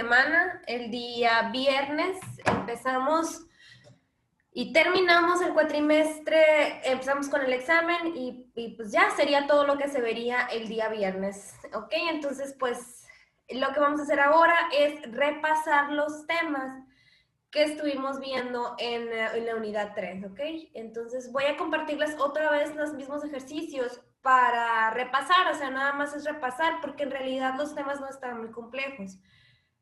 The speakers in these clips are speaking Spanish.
semana. El día viernes empezamos y terminamos el cuatrimestre, empezamos con el examen y pues ya sería todo lo que se vería el día viernes, ¿ok? Entonces, pues lo que vamos a hacer ahora es repasar los temas que estuvimos viendo en la unidad 3, ¿ok? Entonces voy a compartirles otra vez los mismos ejercicios para repasar, o sea, nada más es repasar porque en realidad los temas no están muy complejos.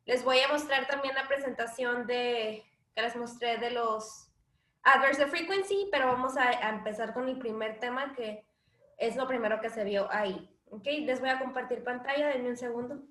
Les voy a mostrar también la presentación que les mostré de los adverbs of frequency, pero vamos a empezar con el primer tema que es lo primero que se vio ahí, ¿ok? Les voy a compartir pantalla, denme un segundo.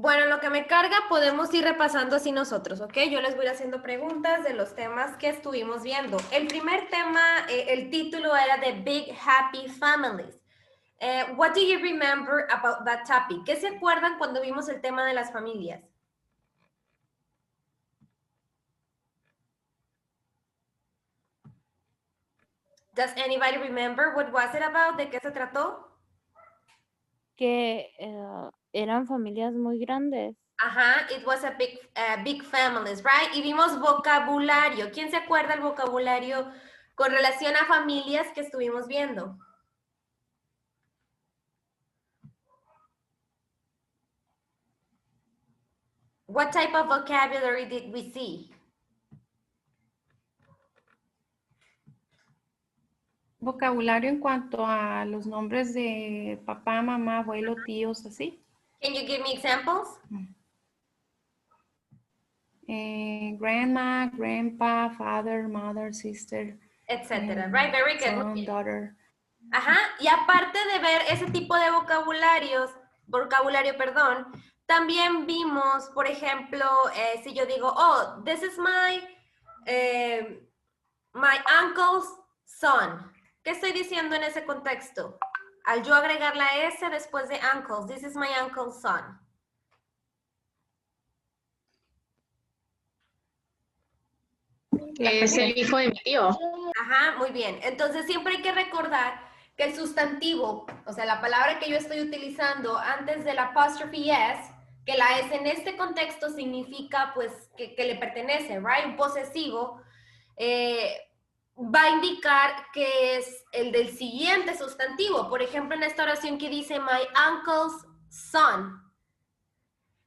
Bueno, lo que me carga podemos ir repasando así nosotros, ¿ok? Yo les voy haciendo preguntas de los temas que estuvimos viendo. El primer tema, el título era The Big Happy Families. What do you remember about that topic? ¿Qué se acuerdan cuando vimos el tema de las familias? Does anybody remember what was it about? ¿De qué se trató? Que eran familias muy grandes. Ajá, it was a big families, right? Y vimos vocabulario. ¿Quién se acuerda el vocabulario con relación a familias que estuvimos viendo? What type of vocabulary did we see? Vocabulario en cuanto a los nombres de papá, mamá, abuelo, tíos, así. Can you give me examples? Grandma, grandpa, father, mother, sister, Etcétera, right? Very good. son, daughter. Ajá, y aparte de ver ese tipo de vocabulario, perdón, también vimos, por ejemplo, si yo digo, oh, this is my uncle's son. ¿Qué estoy diciendo en ese contexto? Al yo agregar la S después de uncles, this is my uncle's son. Es el hijo de mi tío. Ajá, muy bien. Entonces siempre hay que recordar que el sustantivo, o sea, la palabra que yo estoy utilizando antes del apostrophe S, que la S en este contexto significa pues que le pertenece, right? Un posesivo, va a indicar que es el del siguiente sustantivo. Por ejemplo, en esta oración que dice my uncle's son.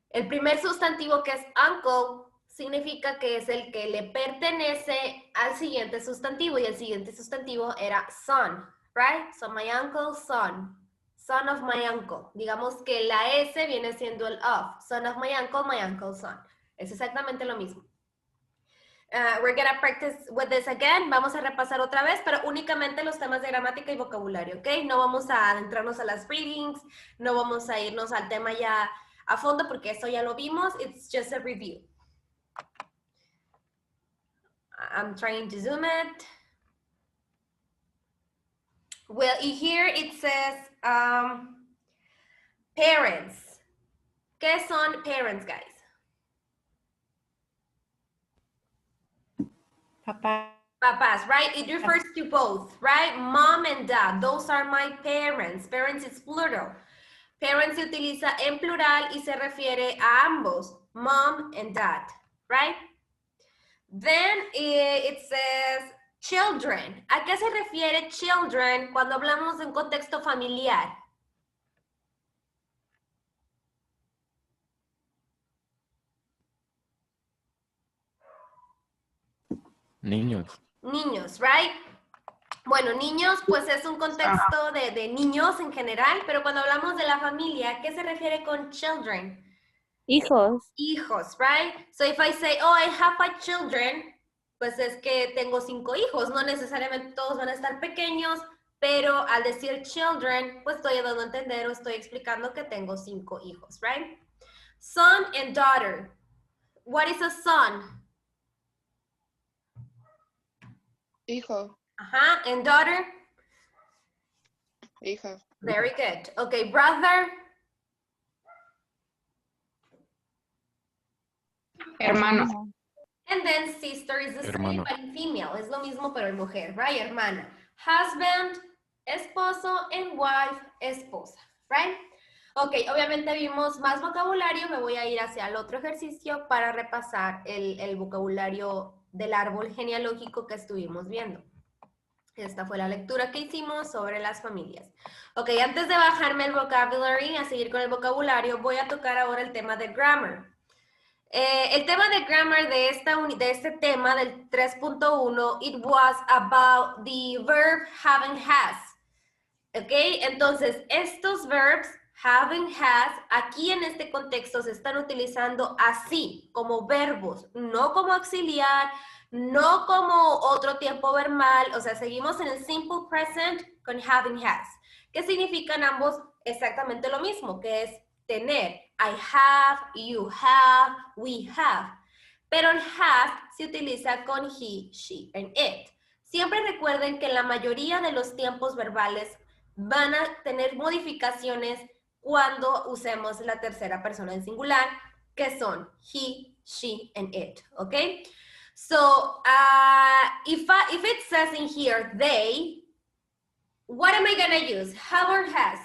El primer sustantivo que es uncle significa que es el que le pertenece al siguiente sustantivo y el siguiente sustantivo era son, right? So my uncle's son, son of my uncle. Digamos que la S viene siendo el of, son of my uncle's son. Es exactamente lo mismo. We're gonna practice with this again. Vamos a repasar otra vez, pero únicamente los temas de gramática y vocabulario, ¿ok? No vamos a adentrarnos a las readings, no vamos a irnos al tema ya a fondo porque eso ya lo vimos. It's just a review. I'm trying to zoom it. Well, here it says parents. ¿Qué son parents, guys? Papá. Papás, right? It refers to both, right? Mom and dad, those are my parents. Parents is plural. Parents se utiliza en plural y se refiere a ambos, mom and dad, right? Then it says children. ¿A qué se refiere children cuando hablamos de un contexto familiar? Niños. Niños, right? Bueno, niños, pues es un contexto de niños en general, pero cuando hablamos de la familia, ¿qué se refiere con children? Hijos. Hijos, right? So if I say, oh, I have 5 children, pues es que tengo 5 hijos. No necesariamente todos van a estar pequeños, pero al decir children, pues estoy dando a entender o estoy explicando que tengo 5 hijos, right? Son and daughter. What is a son? Hijo. Ajá. And daughter? Hija. Very good. Okay, brother? Hermano. And then sister is the same, Hermano. but in female. Es lo mismo, pero en mujer, right? Hermana. Husband, esposo, and wife, esposa, right? Ok, obviamente vimos más vocabulario. Me voy a ir hacia el otro ejercicio para repasar el vocabulario del árbol genealógico que estuvimos viendo. Esta fue la lectura que hicimos sobre las familias. Ok, antes de bajarme el vocabulary, a seguir con el vocabulario, voy a tocar ahora el tema de grammar. El tema de grammar de este tema del 3.1, it was about the verb have and has. Ok, entonces estos verbs have and has, aquí en este contexto se están utilizando así, como verbos, no como auxiliar, no como otro tiempo verbal, o sea, seguimos en el simple present con have and has, que significan ambos exactamente lo mismo, que es tener. I have, you have, we have. Pero el have se utiliza con he, she, and it. Siempre recuerden que la mayoría de los tiempos verbales van a tener modificaciones cuando usemos la tercera persona en singular, que son he, she, and it, ¿ok? So, if it says in here, they, what am I gonna use? Have or has?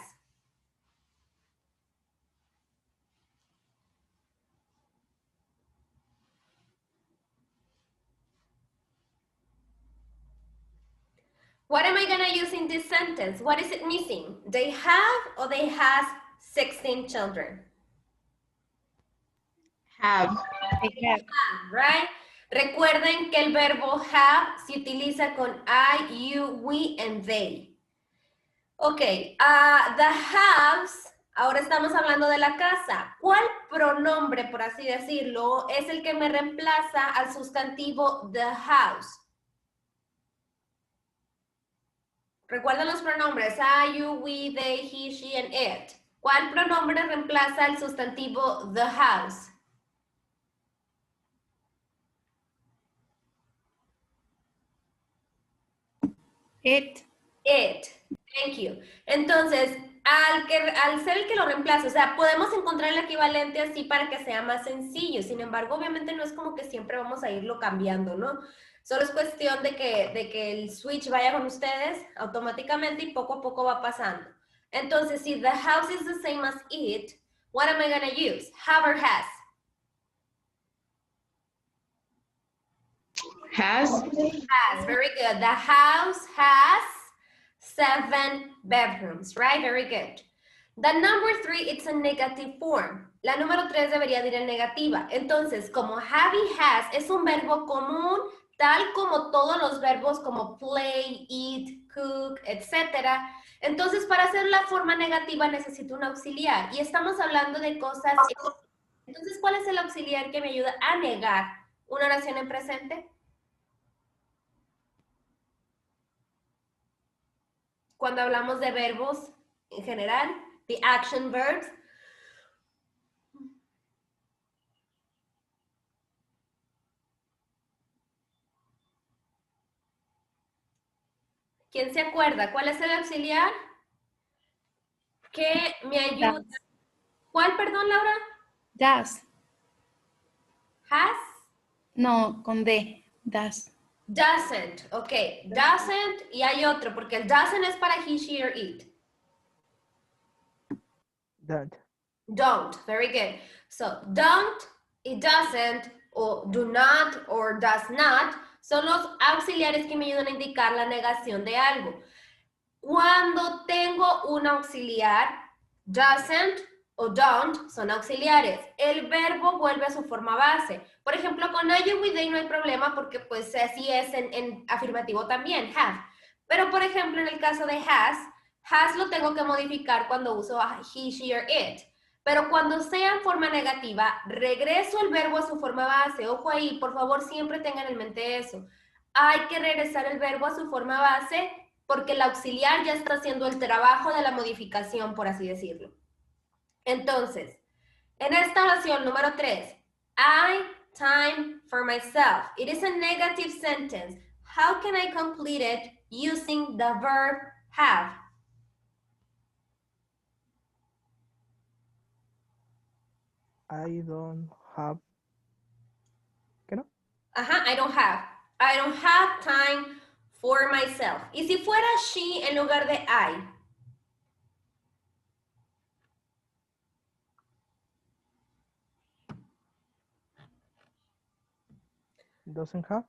What am I gonna use in this sentence? What is it missing? They have or they has 16 children? Have. Right? Recuerden que el verbo have se utiliza con I, you, we, and they. Ok, the haves, ahora estamos hablando de la casa. ¿Cuál pronombre, por así decirlo, es el que me reemplaza al sustantivo the house? Recuerden los pronombres I, you, we, they, he, she, and it. ¿Cuál pronombre reemplaza al sustantivo the house? It. It. Thank you. Entonces, al ser el que lo reemplaza, o sea, podemos encontrar el equivalente así para que sea más sencillo. Sin embargo, obviamente no es como que siempre vamos a irlo cambiando, ¿no? Solo es cuestión de que el switch vaya con ustedes automáticamente y poco a poco va pasando. Entonces, si the house is the same as it, what am I going to use? Have or has? Has. Has, very good. The house has 7 bedrooms, right? Very good. The number 3, it's a negative form. La número 3 debería de ir en negativa. Entonces, como have y has es un verbo común, tal como todos los verbos como play, eat, cook, etc. Entonces, para hacer la forma negativa necesito un auxiliar. Y estamos hablando de cosas... Entonces, ¿cuál es el auxiliar que me ayuda a negar una oración en presente? Cuando hablamos de verbos en general, the action verbs. ¿Quién se acuerda? ¿Cuál es el auxiliar que me ayuda? ¿Cuál, perdón, Laura? Does. Has? No, con D. Does. Doesn't. Ok, doesn't y hay otro, porque el doesn't es para he, she, or it. Don't. Don't. Very good. So, don't, it doesn't, o do not, or does not, son los auxiliares que me ayudan a indicar la negación de algo. Cuando tengo un auxiliar, doesn't o don't son auxiliares. El verbo vuelve a su forma base. Por ejemplo, con I, you, we, they no hay problema porque pues así es en afirmativo también, have. Pero por ejemplo, en el caso de has lo tengo que modificar cuando uso he, she, or it. Pero cuando sea en forma negativa, regreso el verbo a su forma base. Ojo ahí, por favor, siempre tengan en mente eso. Hay que regresar el verbo a su forma base porque el auxiliar ya está haciendo el trabajo de la modificación, por así decirlo. Entonces, en esta oración número 3, I for myself. It is a negative sentence. How can I complete it using the verb have? I don't have. ¿Qué no? Ajá, I don't have. I don't have time for myself. Y si fuera she en lugar de I. Doesn't have.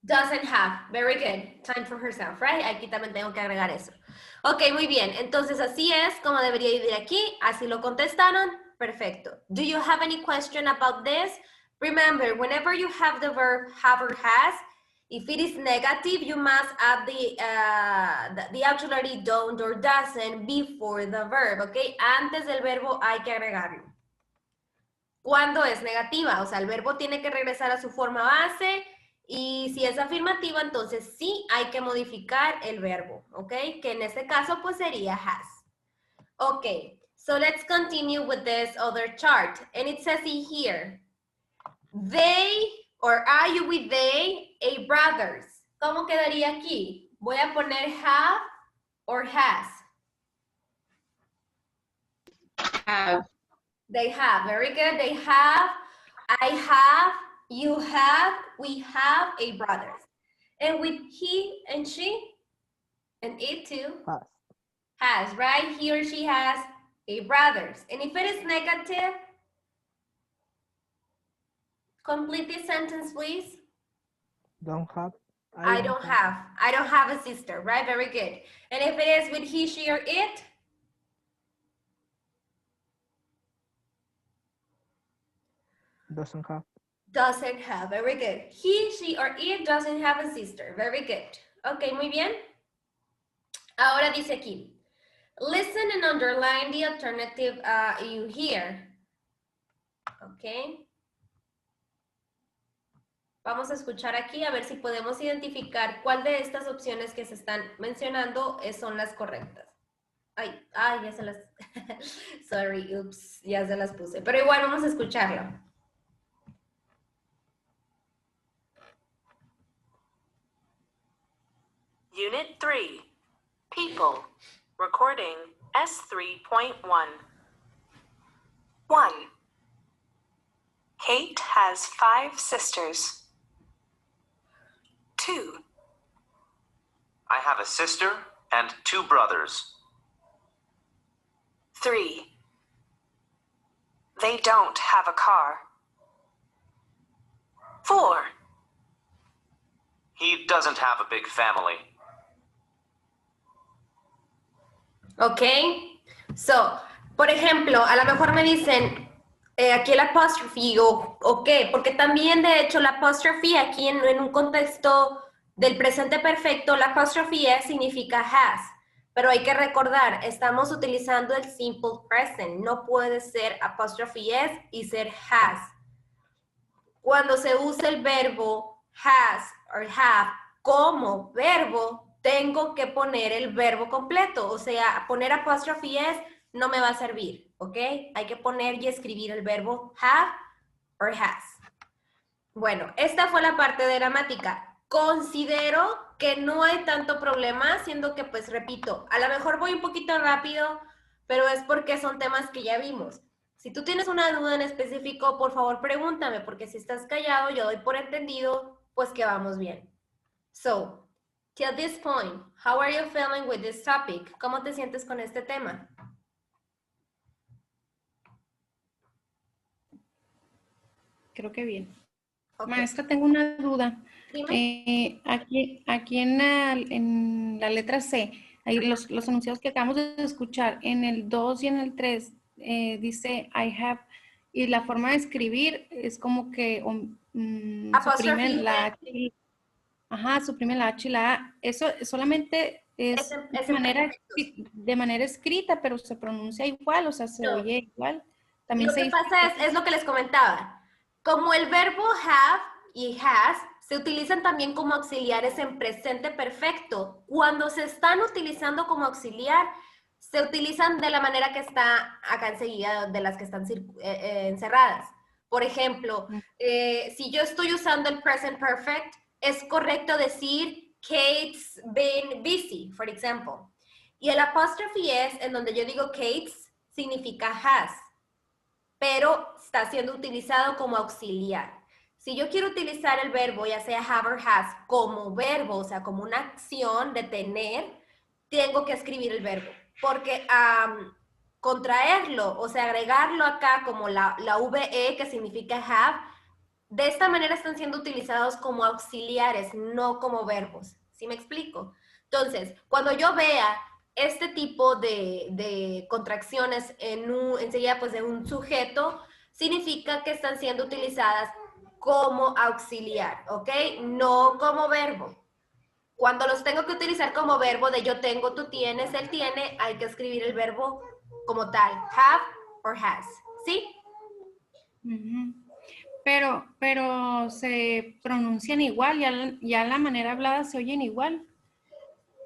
Doesn't have. Very good. Time for herself, right? Aquí también tengo que agregar eso. Ok, muy bien. Entonces, así es como debería ir aquí. Así lo contestaron. Perfecto. Do you have any question about this? Remember, whenever you have the verb have or has, if it is negative, you must add the auxiliary don't or doesn't before the verb, ¿ok? Antes del verbo hay que agregarlo. ¿Cuándo es negativa? O sea, el verbo tiene que regresar a su forma base. Y si es afirmativa, entonces sí hay que modificar el verbo, ¿ok? Que en este caso pues sería has. Ok, so let's continue with this other chart. And it says in here, they, or are you with they, a brothers? ¿Cómo quedaría aquí? Voy a poner have or has. Have. They have, very good. They have, I have, you have, we have a brothers. And with he and she, and it too, has, right? He or she has a brothers. And if it is negative, complete this sentence, please. Don't have. I don't have. I don't have a sister, right? Very good. And if it is with he, she, or it, Doesn't have. doesn't have. Very good. He, she, or it doesn't have a sister. Very good. Ok, muy bien. Ahora dice aquí, listen and underline the alternative you hear. Ok. Vamos a escuchar aquí a ver si podemos identificar cuál de estas opciones que se están mencionando son las correctas. Ay, ya se las... Sorry, oops, ya se las puse. Pero igual vamos a escucharlo. Unit 3, People, recording S3.1. 1. Kate has 5 sisters. 2. I have a sister and 2 brothers. 3. They don't have a car. 4. He doesn't have a big family. Ok, so, por ejemplo, a lo mejor me dicen aquí el apostrophe o qué, porque también de hecho la apostrophe aquí en un contexto del presente perfecto, la apostrophe S significa has, pero hay que recordar, estamos utilizando el simple present, no puede ser apostrophe S y ser has. Cuando se usa el verbo has or have como verbo, tengo que poner el verbo completo, o sea, poner apóstrofe S no me va a servir, ¿ok? Hay que poner y escribir el verbo have or has. Bueno, esta fue la parte de gramática. Considero que no hay tanto problema, siendo que, pues, repito, a lo mejor voy un poquito rápido, pero es porque son temas que ya vimos. Si tú tienes una duda en específico, por favor, pregúntame, porque si estás callado, yo doy por entendido, pues que vamos bien. So, till this point, how are you feeling with this topic? ¿Cómo te sientes con este tema? Creo que bien. Okay. Maestra, tengo una duda. Dime. Aquí en la letra C, ahí los enunciados que acabamos de escuchar, en el 2 y en el 3, dice I have, y la forma de escribir es como que suprimen la H. Ajá, suprimen la H y la A. Eso solamente es de manera escrita, pero se pronuncia igual, o sea, se oye igual. También lo que pasa es lo que les comentaba. Como el verbo have y has se utilizan también como auxiliares en presente perfecto. Cuando se están utilizando como auxiliar, se utilizan de la manera que está acá enseguida de las que están encerradas. Por ejemplo, si yo estoy usando el present perfect, es correcto decir Kate's been busy, for example. Y el apostrophe S, en donde yo digo Kate's, significa has, pero está siendo utilizado como auxiliar. Si yo quiero utilizar el verbo, ya sea have or has, como verbo, o sea, como una acción de tener, tengo que escribir el verbo. Porque contraerlo, o sea, agregarlo acá como la VE, que significa have, de esta manera están siendo utilizados como auxiliares, no como verbos. ¿Sí me explico? Entonces, cuando yo vea este tipo de contracciones enseguida pues de un sujeto, significa que están siendo utilizadas como auxiliar, ¿ok? No como verbo. Cuando los tengo que utilizar como verbo de yo tengo, tú tienes, él tiene, hay que escribir el verbo como tal, have or has, ¿sí? Pero se pronuncian igual, ya la manera hablada se oyen igual.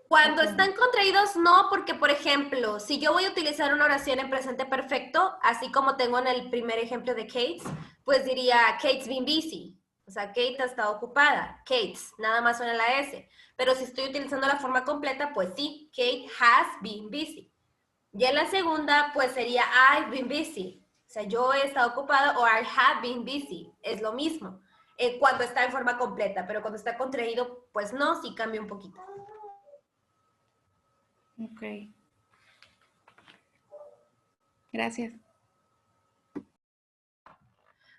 Cuando están contraídos, no, porque, por ejemplo, si yo voy a utilizar una oración en presente perfecto, así como tengo en el primer ejemplo de Kate's, pues diría, Kate's been busy. O sea, Kate ha estado ocupada. Kate's, nada más suena la S. Pero si estoy utilizando la forma completa, pues sí, Kate has been busy. Y en la segunda, pues sería I've been busy. O sea, yo he estado ocupada o I have been busy. Es lo mismo cuando está en forma completa, pero cuando está contraído, pues no, sí cambia un poquito. Ok. Gracias.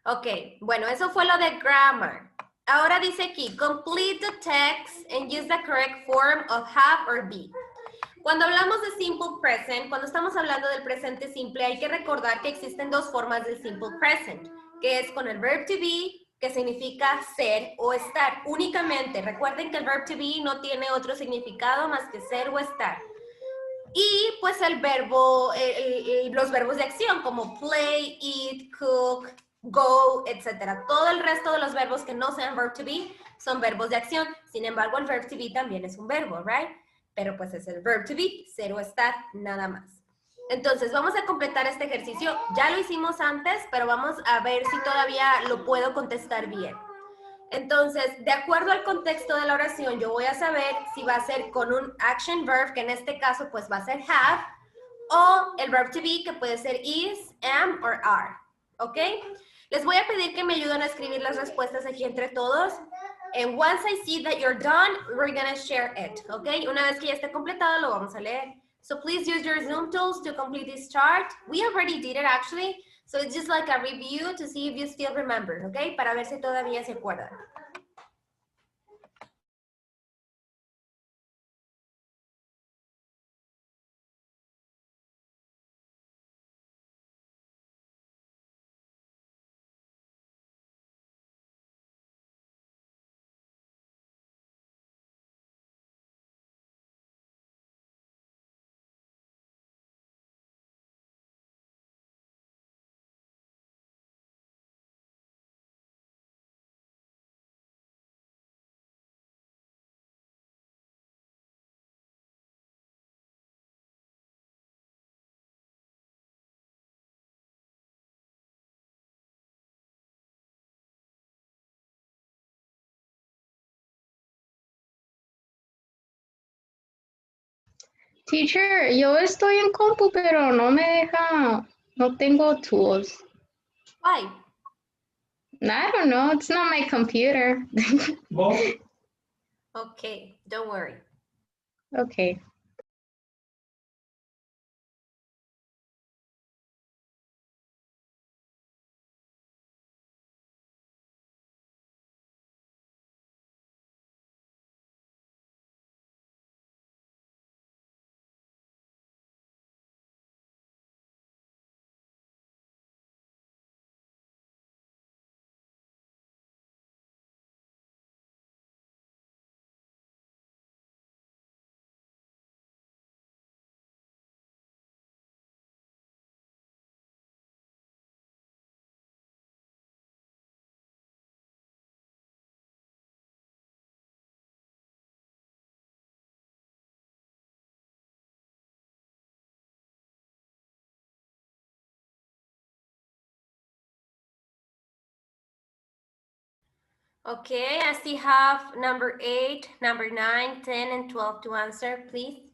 Ok, bueno, eso fue lo de grammar. Ahora dice aquí, complete the text and use the correct form of have or be. Cuando hablamos de simple present, cuando estamos hablando del presente simple, hay que recordar que existen dos formas del simple present, que es con el verb to be, que significa ser o estar únicamente. Recuerden que el verb to be no tiene otro significado más que ser o estar. Y pues el verbo, los verbos de acción como play, eat, cook, go, etc. Todo el resto de los verbos que no sean verb to be son verbos de acción. Sin embargo, el verb to be también es un verbo, right? Pero pues es el verb to be, ser o estar, nada más. Entonces, vamos a completar este ejercicio. Ya lo hicimos antes, pero vamos a ver si todavía lo puedo contestar bien. Entonces, de acuerdo al contexto de la oración, yo voy a saber si va a ser con un action verb, que en este caso pues va a ser have, o el verb to be, que puede ser is, am or are. ¿Ok? Les voy a pedir que me ayuden a escribir las respuestas aquí entre todos. And once I see that you're done, we're going to share it. ¿Ok? Una vez que ya esté completado, lo vamos a leer. So please use your Zoom tools to complete this chart. We already did it actually. So it's just like a review to see if you still remember, ¿ok? Para ver si todavía se acuerdan. Teacher, yo estoy en compu, pero no me deja, no tengo tools. Why? I don't know, it's not my computer. Okay, don't worry. Okay. Okay, I still have number 8, number 9, 10, and 12 to answer, please.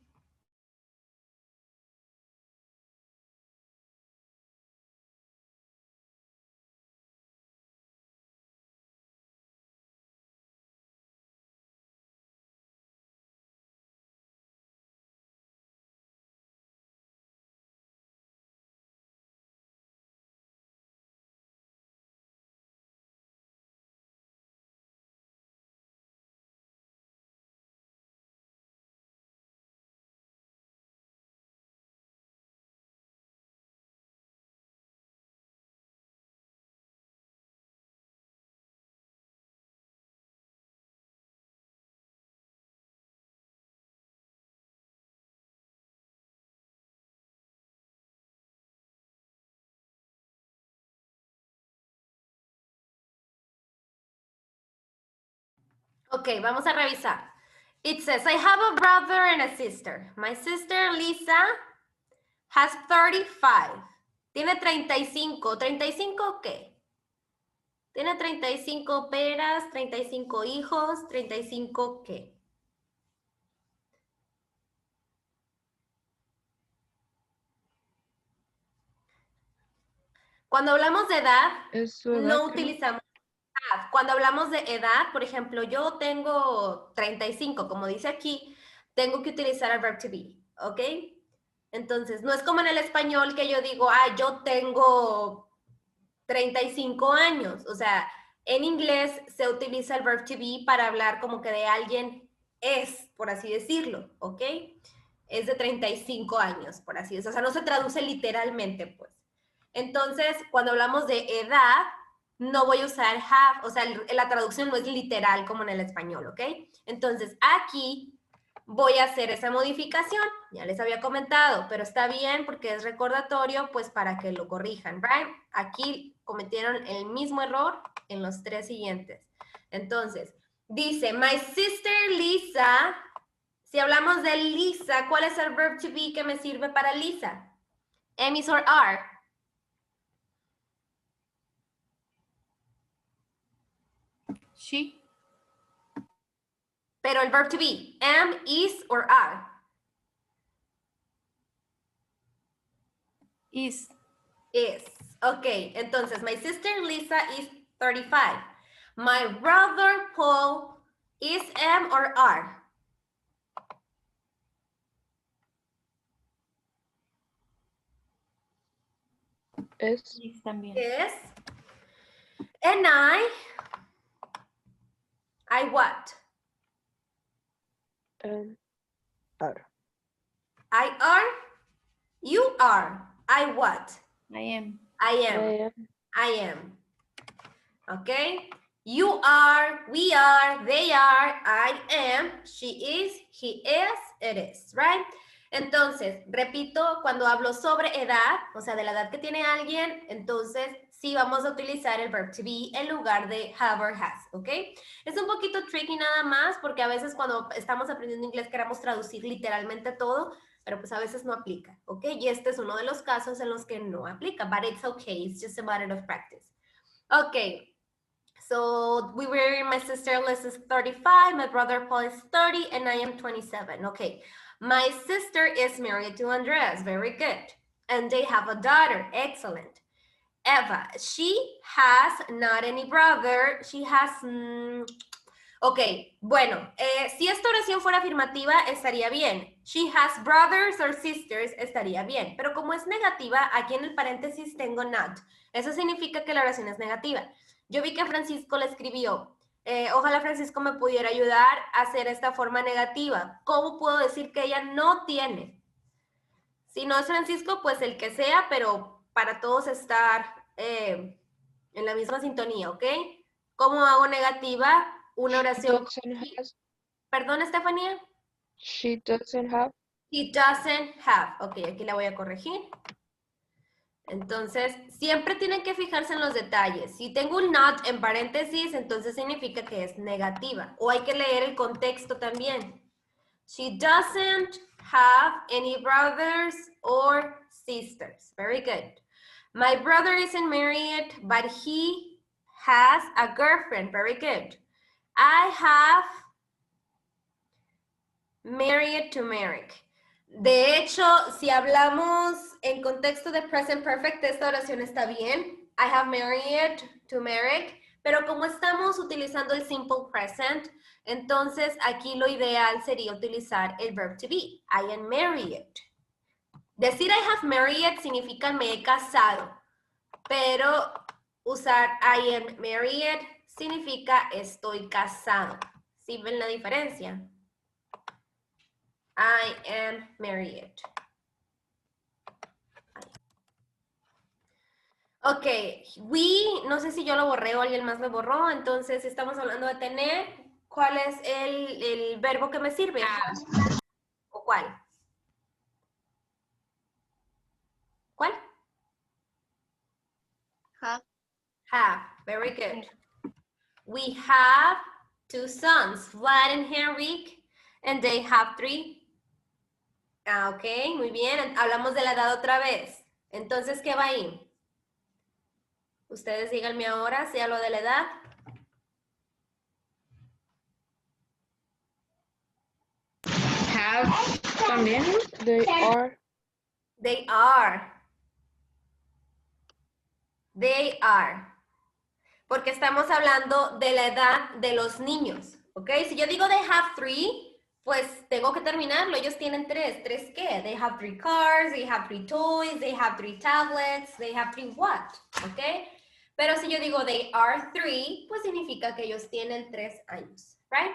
Okay, vamos a revisar. It says, I have a brother and a sister. My sister, Lisa, has 35. Tiene 35. ¿35 qué? Tiene 35 peras, 35 hijos, 35 qué. Cuando hablamos de edad, Es su edad, no creo. utilizamos edad. Cuando hablamos de edad, por ejemplo, yo tengo 35, como dice aquí, tengo que utilizar el verb to be, ¿ok? Entonces, no es como en el español que yo digo, yo tengo 35 años. O sea, en inglés se utiliza el verb to be para hablar como que de alguien es, por así decirlo, ¿ok? Es de 35 años, por así decirlo. O sea, no se traduce literalmente, pues. Entonces, cuando hablamos de edad, no voy a usar have, o sea, la traducción no es literal como en el español, ¿ok? Entonces, aquí voy a hacer esa modificación, ya les había comentado, pero está bien porque es recordatorio, pues para que lo corrijan, ¿right? Aquí cometieron el mismo error en los 3 siguientes. Entonces, dice, my sister Lisa, si hablamos de Lisa, ¿cuál es el verb to be que me sirve para Lisa? Am, is, or are. She. Pero el verb to be, am, is, or are. Is. Is. Okay, entonces, my sister Lisa is 35. My brother Paul is, am, or are. Es. Is también. Is. And I what? Are. I are. You are. I what? I am. I am. I am. Okay? You are, we are, they are, I am, she is, he is, it is, right? Entonces, repito, cuando hablo sobre edad, o sea, de la edad que tiene alguien, entonces sí vamos a utilizar el verb to be en lugar de have or has, ¿ok? Es un poquito tricky nada más porque a veces cuando estamos aprendiendo inglés queremos traducir literalmente todo, pero pues a veces no aplica, ¿ok? Y este es uno de los casos en los que no aplica, but it's okay, it's just a matter of practice. Okay. So we were, my sister Liz is 35, my brother Paul is 30, and I am 27. Okay, my sister is married to Andreas, very good. And they have a daughter, excellent. Eva, she has not any brother, she has... Ok, bueno, si esta oración fuera afirmativa, estaría bien. She has brothers or sisters, estaría bien. Pero como es negativa, aquí en el paréntesis tengo not. Eso significa que la oración es negativa. Yo vi que Francisco le escribió, ojalá Francisco me pudiera ayudar a hacer esta forma negativa. ¿Cómo puedo decir que ella no tiene? Si no es Francisco, pues el que sea, pero para todos estar en la misma sintonía, ¿ok? ¿Cómo hago negativa? Una oración. Perdón, Estefanía. She doesn't have. He doesn't have. Ok, aquí la voy a corregir. Entonces, siempre tienen que fijarse en los detalles. Si tengo un not en paréntesis, entonces significa que es negativa. O hay que leer el contexto también. She doesn't have any brothers or sisters. Very good. My brother isn't married, but he has a girlfriend. Very good. I have married to Merrick. De hecho, si hablamos en contexto de present perfect, esta oración está bien. I have married to Merrick. Pero como estamos utilizando el simple present, entonces aquí lo ideal sería utilizar el verb to be. I am married. Decir I have married significa me he casado. Pero usar I am married significa estoy casado. ¿Sí ven la diferencia? I am married. Ok, we, no sé si yo lo borré o alguien más lo borró, entonces estamos hablando de tener. ¿Cuál es el verbo que me sirve? ¿O cuál? ¿Cuál? Have. Have, very good. We have 2 sons, Vlad and Henrik, and they have 3. Ah, ok, muy bien. Hablamos de la edad otra vez. Entonces, ¿qué va ahí? Ustedes díganme ahora, sea lo de la edad. Have también. They are. They are. They are. Porque estamos hablando de la edad de los niños, ¿ok? Si yo digo they have 3, pues tengo que terminarlo. Ellos tienen 3. ¿3 qué? They have 3 cars, they have 3 toys, they have 3 tablets, they have 3 what? ¿Ok? Pero si yo digo they are 3, pues significa que ellos tienen 3 años, ¿right?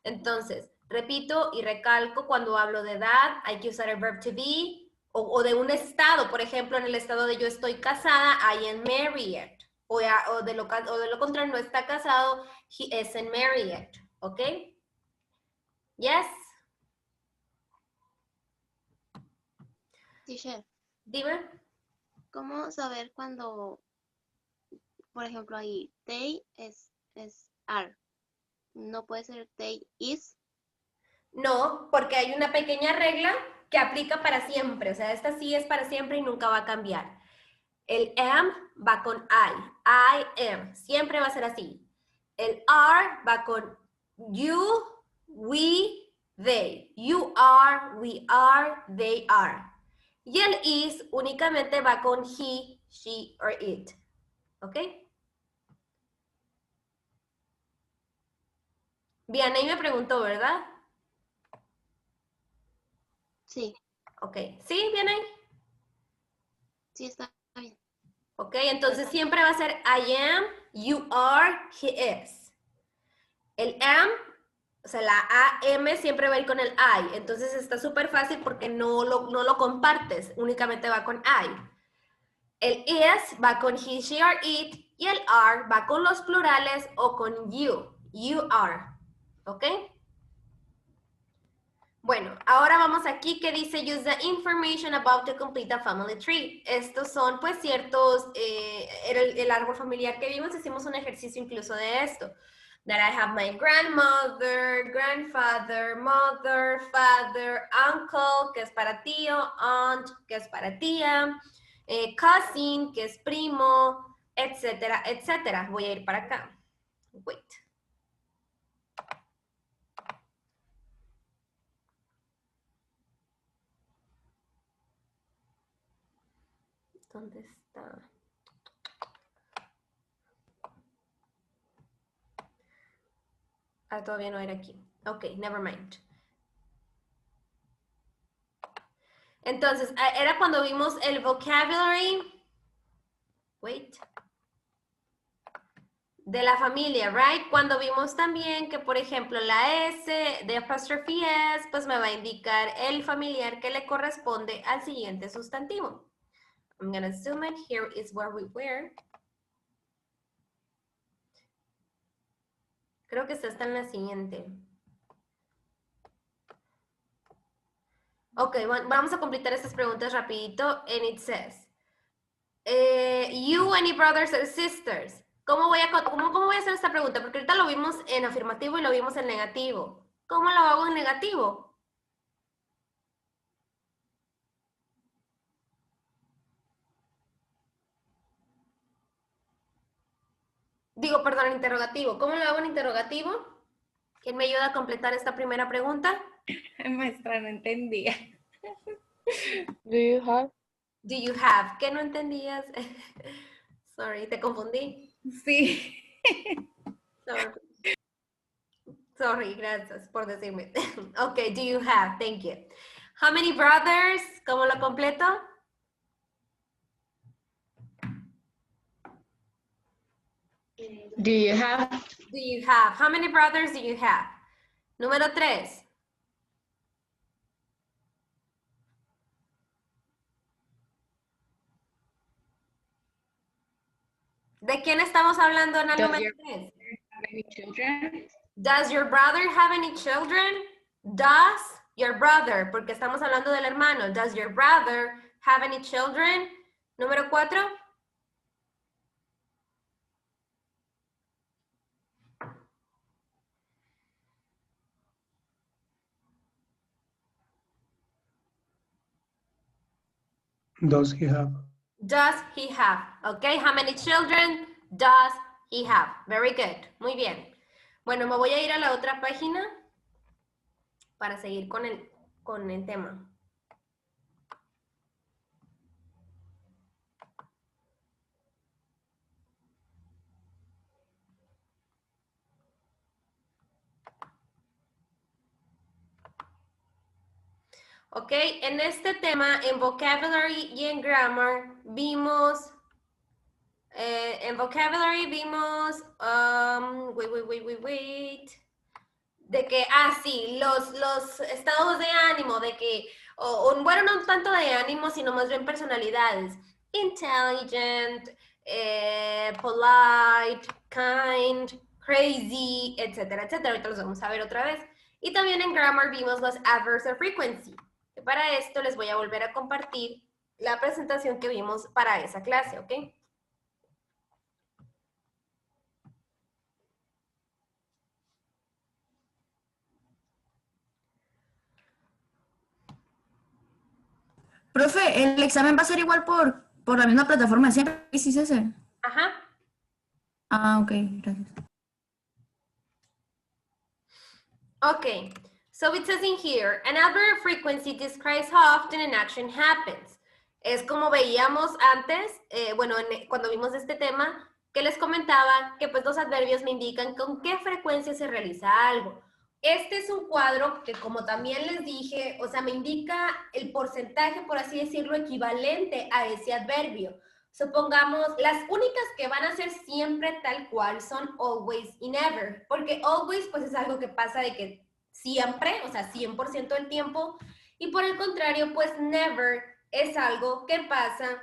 Entonces, repito y recalco, cuando hablo de edad, hay que usar el verb to be, o de un estado. Por ejemplo, en el estado de yo estoy casada, I am married. O de lo contrario, no está casado, he isn't married. ¿Ok? Yes. Teacher, Dime. ¿cómo saber cuando, por ejemplo, ahí, they es are? No puede ser they is. No, porque hay una pequeña regla que aplica para siempre. O sea, esta sí es para siempre y nunca va a cambiar. El am va con I am. Siempre va a ser así. El are va con you, we, they. You are, we are, they are. Y el is únicamente va con he, she, or it. ¿Ok? Vianney me preguntó, ¿verdad? Sí, Ok. ¿Sí, Vianney? sí está bien. Ok, entonces siempre va a ser I am, you are, he is. El am, o sea, la AM siempre va a ir con el I. Entonces está súper fácil porque no lo compartes, únicamente va con I. El is va con he, she, or it. Y el are va con los plurales o con you. You are. ¿Ok? Bueno, ahora vamos aquí que dice use the information about to complete a family tree. Estos son pues ciertos, era el árbol familiar que vimos, hicimos un ejercicio incluso de esto. That I have my grandmother, grandfather, mother, father, uncle, que es para tío, aunt, que es para tía, cousin, que es primo, etcétera, etcétera. Voy a ir para acá. Wait. ¿Dónde está? Ah, todavía no era aquí. Ok, never mind. Entonces, era cuando vimos el vocabulary. Wait. De la familia, right? Cuando vimos también que, por ejemplo, la S de apostrophe S, pues me va a indicar el familiar que le corresponde al siguiente sustantivo. I'm gonna zoom in. Here is where we were. Creo que esta está en la siguiente. Ok, vamos a completar estas preguntas rapidito. And it says, you any brothers or sisters? ¿Cómo voy a hacer esta pregunta? Porque ahorita lo vimos en afirmativo y lo vimos en negativo. ¿Cómo lo hago en negativo? Digo, perdón, en interrogativo. ¿Cómo lo hago en interrogativo? ¿Quién me ayuda a completar esta primera pregunta? Maestra, no entendía. Do you have? Do you have? ¿Qué no entendías? Sorry, te confundí. Sí. Sorry, gracias por decirme. Ok, do you have? Thank you. How many brothers? ¿Cómo lo completo? Do you have? Do you have? How many brothers do you have? Número 3. ¿De quién estamos hablando en la número 3? Any children? Does your brother have any children? Does your brother, porque estamos hablando del hermano. Does your brother have any children? Número 4. Does he have? Does he have? Okay, how many children does he have? Very good, muy bien. Bueno, me voy a ir a la otra página para seguir con el tema. Ok, en este tema, en vocabulary y en grammar, vimos, en vocabulary vimos, wait, de que, sí, los estados de ánimo, de que, bueno, no tanto de ánimo, sino más bien personalidades. Intelligent, polite, kind, crazy, etcétera, etcétera. Ahorita los vamos a ver otra vez. Y también en grammar vimos los adverbs of frequency. Para esto les voy a volver a compartir la presentación que vimos para esa clase, ¿ok? Profe, el examen va a ser igual por la misma plataforma de siempre, ¿sí, ese? Ajá. Ah, ok, gracias. Okay, so it says in here, an adverb of frequency describes how often an action happens. Es como veíamos antes, cuando vimos este tema, que les comentaba que pues los adverbios me indican con qué frecuencia se realiza algo. Este es un cuadro que, como también les dije, o sea, me indica el porcentaje, por así decirlo, equivalente a ese adverbio. Supongamos, las únicas que van a ser siempre tal cual son always y never, porque always pues es algo que pasa de que siempre, o sea, 100% del tiempo, y por el contrario, pues never es algo que pasa,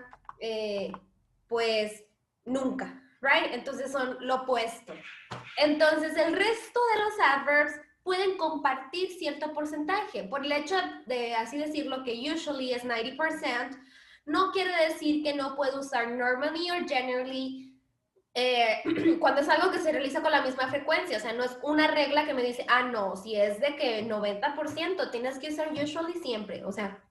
pues nunca, right? Entonces son lo opuesto. Entonces el resto de los adverbs pueden compartir cierto porcentaje. Por el hecho de, así decirlo, que usually es 90%, no quiere decir que no puedo usar normally or generally cuando es algo que se realiza con la misma frecuencia. O sea, no es una regla que me dice, no, si es de que 90% tienes que usar usually siempre. O sea,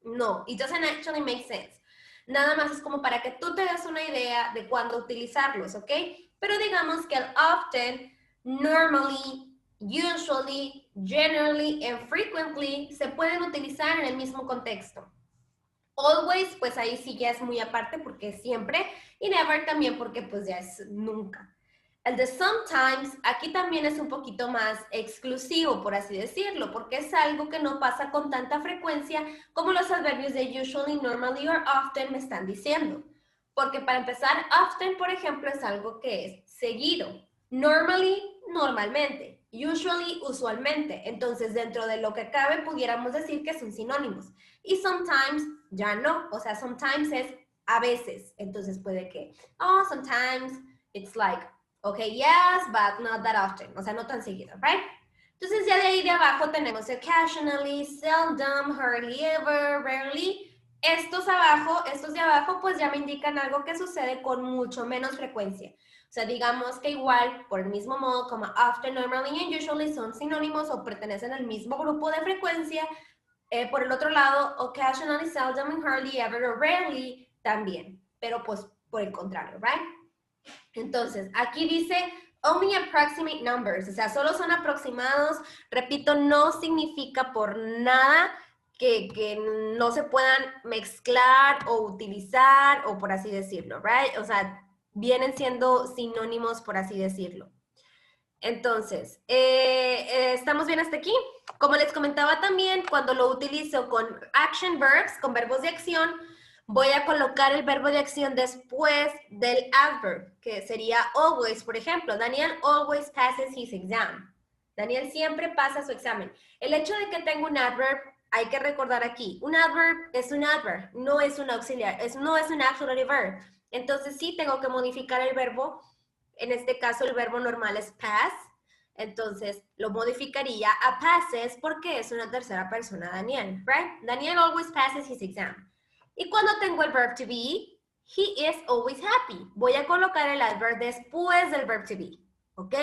no, it doesn't actually make sense. Nada más es como para que tú te des una idea de cuándo utilizarlos, ¿ok? Pero digamos que el often, normally, usually, generally, and frequently se pueden utilizar en el mismo contexto. Always, pues ahí sí ya es muy aparte porque es siempre, y never también porque pues ya es nunca. El de sometimes, aquí también es un poquito más exclusivo, por así decirlo, porque es algo que no pasa con tanta frecuencia como los adverbios de usually, normally or often me están diciendo. Porque para empezar, often, por ejemplo, es algo que es seguido. Normally, normalmente. Usually, usualmente. Entonces, dentro de lo que cabe, pudiéramos decir que son sinónimos. Y sometimes, ya no. O sea, sometimes es a veces. Entonces, puede que, sometimes it's like, okay, yes, but not that often. O sea, no tan seguido, right? Entonces, ya de ahí de abajo tenemos occasionally, seldom, hardly ever, rarely. Estos de abajo, pues ya me indican algo que sucede con mucho menos frecuencia. O sea, digamos que igual, por el mismo modo, como often, normally and usually son sinónimos o pertenecen al mismo grupo de frecuencia. Por el otro lado, occasionally, seldom, and hardly ever, o rarely también. Pero pues por el contrario, right? Entonces, aquí dice only approximate numbers, o sea, solo son aproximados. Repito, no significa por nada que no se puedan mezclar o utilizar, o por así decirlo, right? O sea, vienen siendo sinónimos, por así decirlo. Entonces, ¿estamos bien hasta aquí? Como les comentaba también, cuando lo utilizo con action verbs, con verbos de acción, voy a colocar el verbo de acción después del adverb, que sería always. Por ejemplo, Daniel always passes his exam. Daniel siempre pasa su examen. El hecho de que tenga un adverb, hay que recordar aquí, un adverb es un adverb, no es un auxiliar, no es un auxiliary verb. Entonces sí tengo que modificar el verbo. En este caso el verbo normal es pass, entonces lo modificaría a passes porque es una tercera persona Daniel, right? Daniel always passes his exam. Y cuando tengo el verb to be, he is always happy. Voy a colocar el adverb después del verb to be, ¿ok?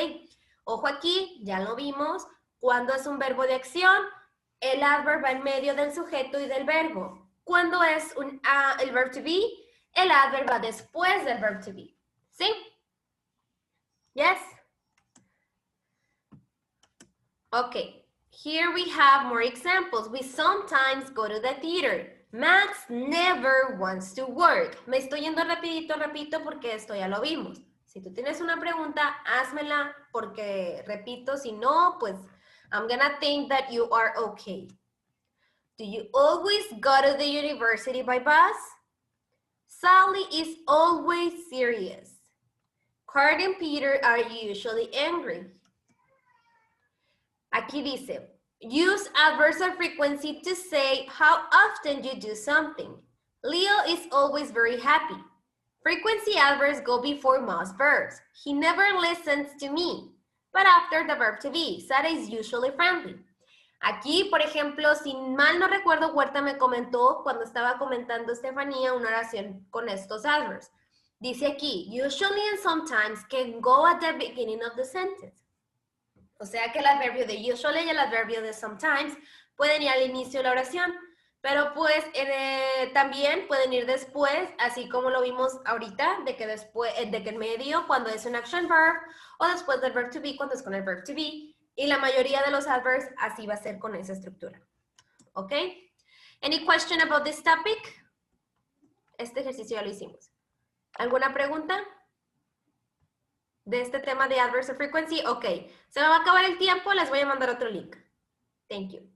Ojo aquí, ya lo vimos, cuando es un verbo de acción, el adverb va en medio del sujeto y del verbo. Cuando es el verb to be, el adverb va después del verb to be, ¿sí? Yes? Okay, here we have more examples. We sometimes go to the theater. Max never wants to work. Me estoy yendo rapidito, repito, porque esto ya lo vimos. Si tú tienes una pregunta, házmela, porque repito, si no, pues I'm gonna think that you are okay. Do you always go to the university by bus? Sally is always serious. Kurt and Peter are usually angry. Aquí dice, use adverbs of frequency to say how often you do something. Leo is always very happy. Frequency adverbs go before most verbs. He never listens to me, but after the verb to be. Sara is usually friendly. Aquí, por ejemplo, si mal no recuerdo, Huerta me comentó cuando estaba comentando Estefanía una oración con estos adverbs. Dice aquí, usually and sometimes can go at the beginning of the sentence. O sea que el adverbio de usually y el adverbio de sometimes pueden ir al inicio de la oración, pero pues también pueden ir después, así como lo vimos ahorita, de que en medio cuando es un action verb, o después del verb to be cuando es con el verb to be, y la mayoría de los adverbs así va a ser con esa estructura. ¿Ok? Any question about this topic? Este ejercicio ya lo hicimos. ¿Alguna pregunta? De este tema de adverbs of frequency, ok. Se me va a acabar el tiempo, les voy a mandar otro link. Thank you.